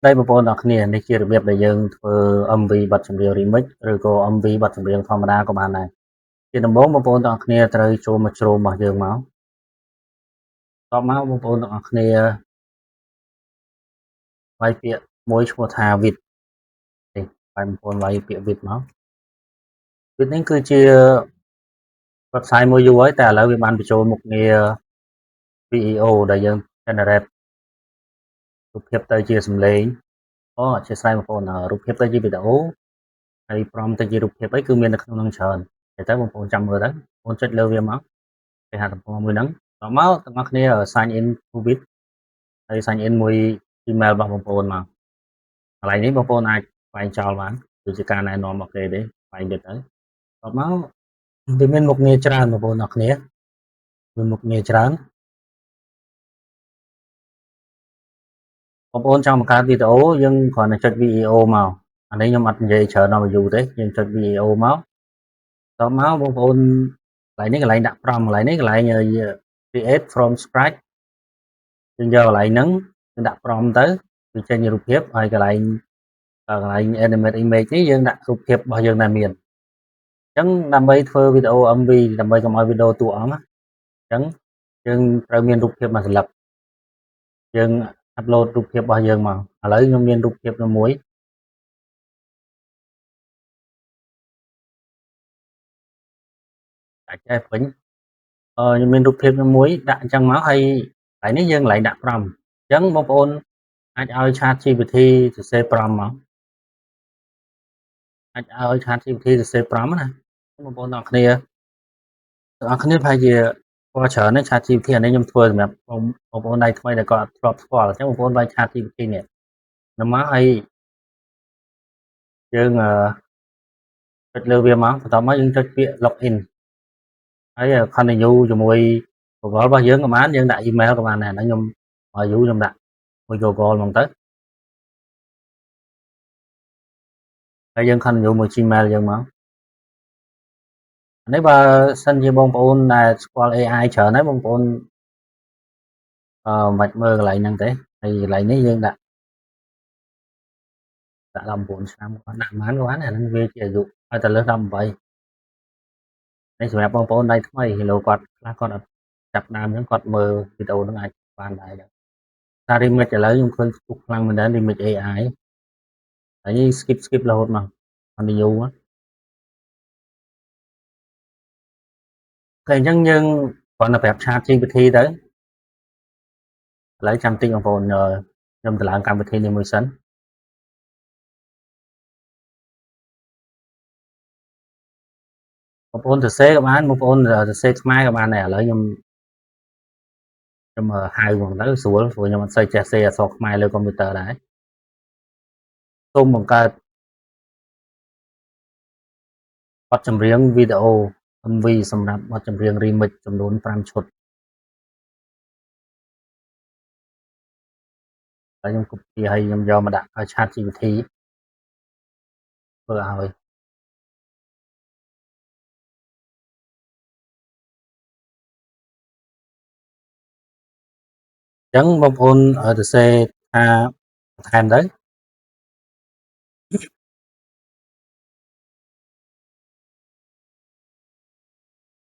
đây một bộ đọc nè này chia được việc để dương âm vi bật trong điều remix rồi có âm vi bật trong điều thom đa của bạn này thì đồng bố một bộ đọc nè trời cho một trô mà dương máu có máu một bộ đọc nè vay việc mối cho thà vịt thì phải một bộ vay việc vịt máu vịt nên cứ chia website mua du ấyแต่แล้ววิมันไปโชว์một nghề video ដែលយើង generate រូបភាពទៅជាសំឡេងអូអធិស្ឋានបងប្អូនរូបភាពទៅជាវីដេអូហើយ prompt ទៅជារូបភាពអីគឺមាននៅក្នុងនោះច្រើនតែទៅបងប្អូនចាំមើលទៅបងប្អូនចុចលើវាមកគេហៅតំណមួយហ្នឹងដល់មកទាំងអស់គ្នា sign in COVID ហើយ sign in មួយ email របស់បងប្អូនមកកន្លែងនេះបងប្អូនអាចស្វែងចោលបានគឺជាការណែនាំមកគេទេស្វែងទៅដល់មកវាមានមុខងារច្រើនបងប្អូនអរគ្នាមានមុខងារច្រើនបងប្អូនចង់បង្កើតវីដេអូយើងគ្រាន់តែចុច video មកអានេះខ្ញុំអត់និយាយច្រើនដល់យូរទេយើងចុច video មកតមកបងប្អូនកន្លែងនេះកន្លែងដាក់ប្រំកន្លែងនេះកន្លែង create from scratch យើងយកកន្លែងហ្នឹងយើងដាក់ប្រំទៅវាចេញរូបភាពហើយកន្លែង animate image នេះយើងដាក់រូបភាពរបស់យើងដែលមានអញ្ចឹងដើម្បីធ្វើវីដេអូ MV ដើម្បីកុំឲ្យវីដេអូតួអង្គណាអញ្ចឹងយើងត្រូវមានរូបភាពមួយសន្លឹកយើង upload រូបភាពរបស់យើងមកឥឡូវខ្ញុំមានរូបភាពមួយអាចចេះពេញខ្ញុំមានរូបភាពមួយដាក់អញ្ចឹងមកហើយកន្លែងនេះយើងកន្លែងដាក់ប្រំអញ្ចឹងបងប្អូនអាចឲ្យ Chat GPT សរសេរប្រំមកអាចឲ្យ Chat GPT សរសេរប្រំណាបងប្អូនទាំងអស់គ្នាប្រហែលជាស្គាល់ច្រើនណាស់ Chat GPT អានេះខ្ញុំធ្វើសម្រាប់បងប្អូនដៃថ្មីដែលគាត់អត់ធ្លាប់ស្គាល់អញ្ចឹងបងប្អូនវាយ Chat GPT នេះដល់មកហើយយើងចុចលើវាមកបន្ទាប់មកយើងចុចពាក្យ login ហើយ continue ជាមួយ Google របស់យើងក៏បានយើងដាក់ email ក៏បានដែរហ្នឹងខ្ញុំឲ្យយូរខ្ញុំដាក់មួយ Google ហ្មងទៅហើយយើង continue មួយ Gmail យើងមកនេះបើសិនជាបងប្អូនដែលស្គាល់ AI ច្រើនហើយបងប្អូនមិនមើលកន្លែងហ្នឹងទេហើយកន្លែងនេះយើងដាក់19ឆ្នាំគាត់ដាក់ប៉ុន្មានក៏បានអាហ្នឹងវាជាអាយុឲ្យតែលើស18នេះសម្រាប់បងប្អូនដៃថ្មីឡូគាត់ខ្លះគាត់អត់ចាប់ដើមអញ្ចឹងគាត់មើលវីដេអូហ្នឹងអាចបានដែរតែ remix ឥឡូវខ្ញុំឃើញស្ទុះខ្លាំងមែនតើ remix AI ហើយ skip រហូតមក continue មកតែអញ្ចឹងយើងគ្រាន់តែប្រាប់ Chat GPT ទៅឥឡូវចាំតិចបងប្អូនខ្ញុំទៅឡើងកម្មវិធីនេះមួយសិនបងប្អូនសរសេរក៏បានបងប្អូនសរសេរខ្មែរក៏បានដែរឥឡូវខ្ញុំហៅហ្មងទៅស្រួលព្រោះខ្ញុំអត់សូវចេះសេអក្សរខ្មែរលើកុំព្យូទ័រដែរសូមបង្កើតបទចម្រៀងវីដេអូ MV សម្រាប់បទចម្រៀង remix ចំនួន5ឈុតហើយខ្ញុំ copy ហើយខ្ញុំយកមកដាក់ឲ្យ Chat GPT ធ្វើឲ្យអញ្ចឹងបងប្អូនសរសេរថាបន្ថែមទៅ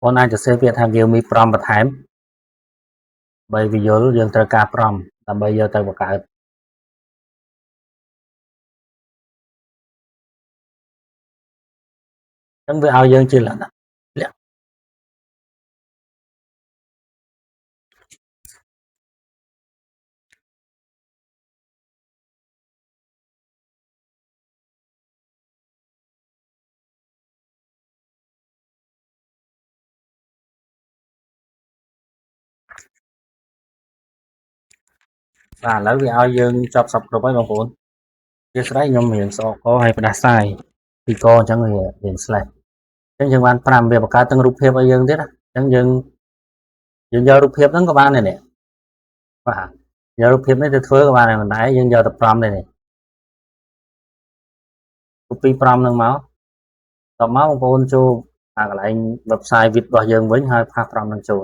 បងអាចសរសេរពាក្យថា give me prompt បន្ថែមដើម្បីវាយល់យើងត្រូវការ prompt ដើម្បីយកទៅបង្កើតអញ្ចឹងវាឲ្យយើងជាលក្ខណៈបាទឥឡូវវាឲ្យយើងចប់សពគ្រប់ហើយបងប្អូនជាស្ដីខ្ញុំរៀនស្អកកហើយផ្ដាសាយពីកអញ្ចឹងរៀន slash អញ្ចឹងយើងបាន5វាបង្កើតទាំងរូបភាពឲ្យយើងទៀតអញ្ចឹងយើងយករូបភាពហ្នឹងក៏បានដែរនេះបាទយករូបភាពនេះទៅធ្វើក៏បានដែរប៉ុន្តែយើងយកទៅប្រំដែរនេះ copy ប្រំហ្នឹងមកតមកបងប្អូនចូលកន្លែង website វិតរបស់យើងវិញហើយផាសប្រំហ្នឹងចូល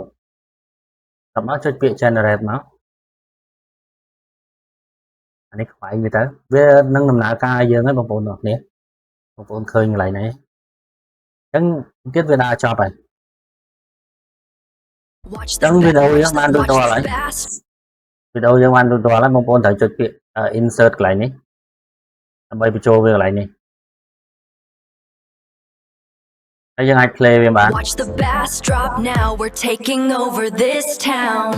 តមកចុចពាក្យ generate មក អានេះខ្វែងវាទៅវានឹងដំណើរការយើងហើយបងប្អូនទាំងគ្នាបងប្អូនឃើញកន្លែងនេះអញ្ចឹងទៀតវាដើរចប់ហើយចឹងវីដេអូយើងបានរួចរាល់ហើយវីដេអូយើងបានរួចរាល់ហើយបងប្អូនត្រូវចុចពាក្យ insert កន្លែងនេះដើម្បីបញ្ចូលវាកន្លែងនេះហើយយើងអាច play វាបាន Watch the bass drop now, we're taking over this town.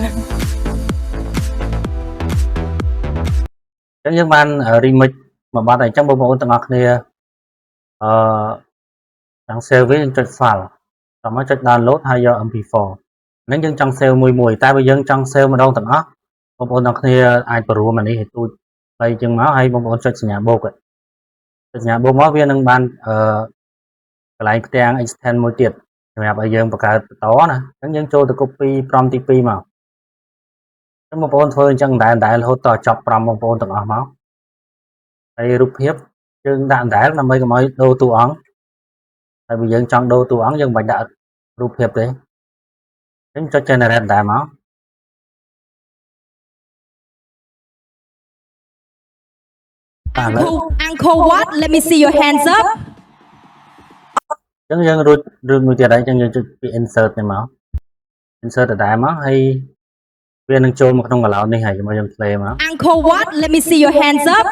អញ្ចឹងយើងបាន remix មួយបទហើយអញ្ចឹងបងប្អូនទាំងអស់គ្នាចង់ save វាយើងចុច file xongមកចុច download ហើយយក MP4 ហ្នឹងយើងចង់ save មួយតែបើយើងចង់ save ម្ដងទាំងអស់បងប្អូនទាំងគ្នាអាចបរួមអានេះឲ្យទូចហើយអញ្ចឹងមកហើយបងប្អូនចុចសញ្ញាបូកចុចសញ្ញាបូកមកវានឹងបានកន្លែងផ្ទាំង extend មួយទៀតសម្រាប់ឲ្យយើងបង្កើតបន្តណាអញ្ចឹងយើងចូលទៅ copy prompt ទី2មកអញ្ចឹងបងប្អូនធ្វើអញ្ចឹងដែររហូតដល់ចប់ prompt បងប្អូនទាំងអស់មកហើយរូបភាពយើងដាក់ដែរដើម្បីកុំឲ្យដូរតួអង្គហើយបើយើងចង់ដូរតួអង្គយើងមិនបាច់ដាក់រូបភាពទេអញ្ចឹងចុច generate ដែរមកUncle what? Let me see your hands up. អញ្ចឹងយើងរួចរឿងមួយទៀតហើយអញ្ចឹងយើងចុចពី insert នេះមក insert ដដែលមកហើយវានឹងចូលមកក្នុង cloud នេះហើយជាមួយយើង play មក Uncle what? Let me see your hands up.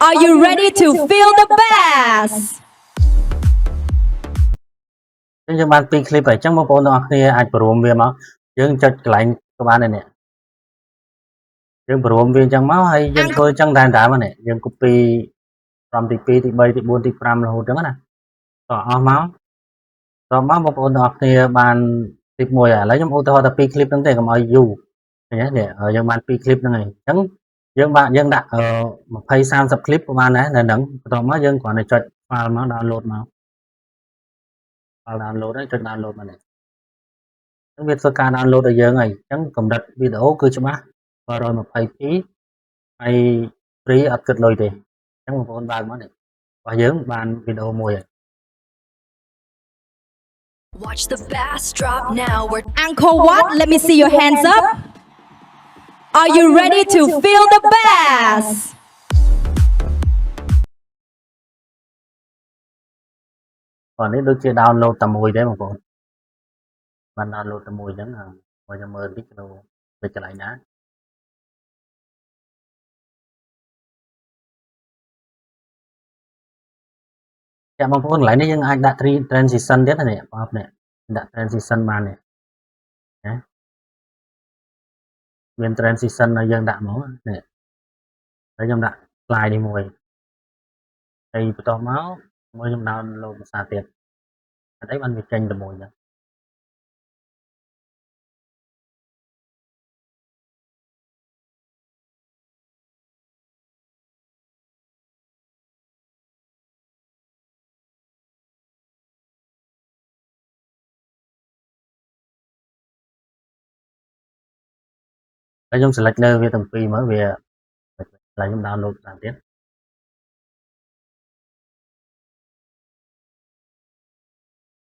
Are you ready to feel the bass? អញ្ចឹងយើងបាន2 clip ហើយអញ្ចឹងបងប្អូនទាំងអស់គ្នាអាចបរួមវាមកយើងចុចកន្លែងក៏បានដែរនេះយើងបរួមវាអញ្ចឹងមកហើយយើងធ្វើអញ្ចឹងដែរមកនេះយើង copy prompt ទី2ទី3ទី4ទី5រហូតអញ្ចឹងណាតអស់មកបងប្អូនទាំងអស់គ្នាបាន clip មួយហើយឥឡូវខ្ញុំឧទាហរណ៍តែ2 clip ហ្នឹងទេកុំឲ្យយូរឃើញទេនេះយើងបាន2 clip ហ្នឹងហើយអញ្ចឹងយើងដាក់20 30 clip ក៏បានដែរនៅហ្នឹងបន្ទាប់មកយើងគ្រាន់តែចុច file មក download មក file download ហើយចុច download មកនេះអញ្ចឹងវាធ្វើការ download ឲ្យយើងហើយអញ្ចឹងកម្រិតវីដេអូគឺច្បាស់ 120p ហើយ free អត់គិតលុយទេអញ្ចឹងបងប្អូនបើកមកនេះរបស់យើងបានវីដេអូមួយហើយ Watch the bass drop now. We're Uncle what? Let me see your hands up. Are you ready to feel the bass? បងនេះដូចជា download តែមួយទេបងប្អូនបាន download តែមួយអញ្ចឹងមកខ្ញុំមើលតិចទៅទៅកន្លែងណាចាបងប្អូនកន្លែងនេះយើងអាចដាក់ transition ទៀតណានេះបងប្អូននេះដាក់ transition បាននេះណាមាន transition ឲ្យយើងដាក់មកនេះហើយខ្ញុំដាក់ slide នេះមួយហើយបន្ទាប់មកខ្ញុំ download ភាសាទៀតអត់អីបានវាចេញតែមួយហ្នឹងហើយខ្ញុំ select លើវាទាំងពីរមកវាហើយខ្ញុំ download ភាសាទៀត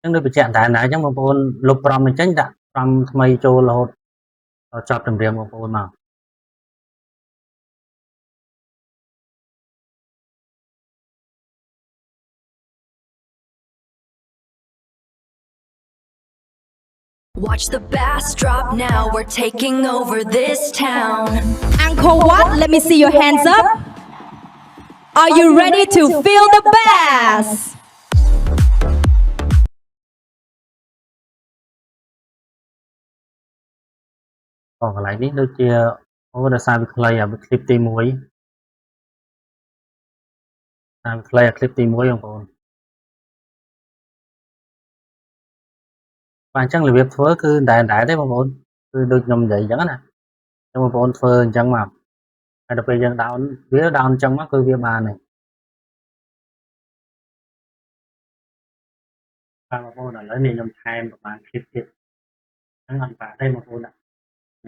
អញ្ចឹងដូចបញ្ជាក់ដែរអញ្ចឹងបងប្អូនលុប prompt នេះចេញដាក់ prompt ថ្មីចូលរហូតដល់ចប់ចម្រៀងបងប្អូនមក Watch the bass drop now. We're taking over this town. Uncle what? Let me see your hands up. Are you ready to feel the bass? កន្លែងនេះដូចជាដោយសារវាខ្លីអា clip ទី1តាមខ្លីអា clip ទី1បងប្អូនបាទអញ្ចឹងរបៀបធ្វើគឺដែរទេបងប្អូនគឺដូចខ្ញុំនិយាយអញ្ចឹងណាអញ្ចឹងបងប្អូនធ្វើអញ្ចឹងមកហើយដល់ពេលយើង down វា down អញ្ចឹងមកគឺវាបានហើយបាទបងប្អូនឥឡូវនេះខ្ញុំថែមប្រហែល clip ទៀតអញ្ចឹងអត់បាក់ទេបងប្អូនដាក់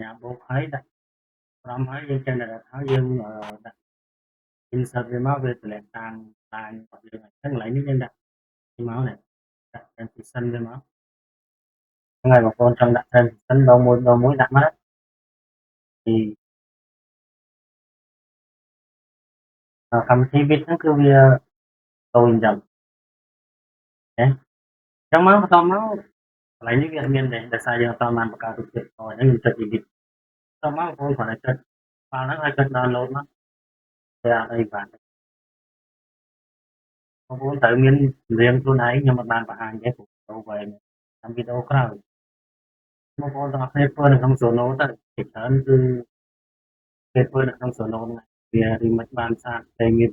ញ៉ាំបូកហើយដាក់ក្រុមហើយយើង generate ហើយយើងដាក់ insert វាមកវាតម្លែងតាមរបស់យើងអញ្ចឹងកន្លែងនេះយើងដាក់មកនេះដាក់ transition វាមកហ្នឹងហើយបងប្អូនចង់ដាក់ transition ដងមួយដាក់មកពី កម្មវិធី Bit ហ្នឹងគឺវាតូចអញ្ចឹងណាអញ្ចឹងមកបន្តមកកន្លែងនេះវាអត់មានទេដោយសារយើងអត់ទាន់បានបង្កើតរូបភាពអញ្ចឹងយើងចុច edit តមកបងប្អូនគ្រាន់តែចុច file ហ្នឹងហើយចុច download មកវាអត់អីបានបងប្អូនត្រូវមានចម្រៀងខ្លួនឯងខ្ញុំអត់បានបង្ហាញទេព្រោះទៅវែងតាមវីដេអូក្រោយបងប្អូនទាំងអស់គ្នាធ្វើនៅក្នុង Zono ទៅជាច្រើនគឺគេធ្វើនៅក្នុង Zono ហ្នឹងវាមិនបានសាកតែមាន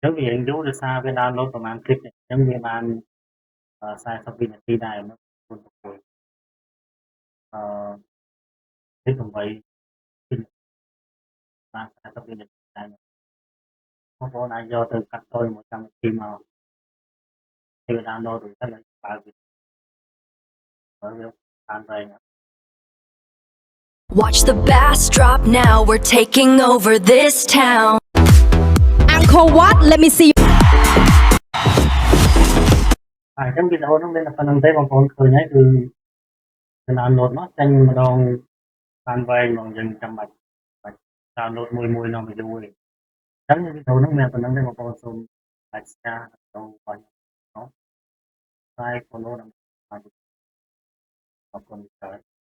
ចឹងវារៀងយូរដោយសារវា download ប្រហែល clip អញ្ចឹងវាបាន40វិនាទីដែរនោះគុណប្រគល់clip 8បាន40វិនាទីដែរបងប្អូនអាចយកទៅកាត់តមួយកម្មវិធីមកគេ download រួចទៅហើយបើវាបានវែង Watch the bass drop now, we're taking over this town. Angkor Wat, let me see. អញ្ចឹងវីដេអូហ្នឹងមានតែប៉ុណ្្នឹងទេបងប្អូនឃើញហើយគឺ download មកចេញម្ដងបានវែងហ្មងយើងចាំបាច់ download មួយៗនាំវីដេអូទេអញ្ចឹងវីដេអូហ្នឹងមានប៉ុណ្្នឹងទេបងប្អូនសូមអាច share ទៅបងប្អូន follow ដើម្បីអរគុណច្រើន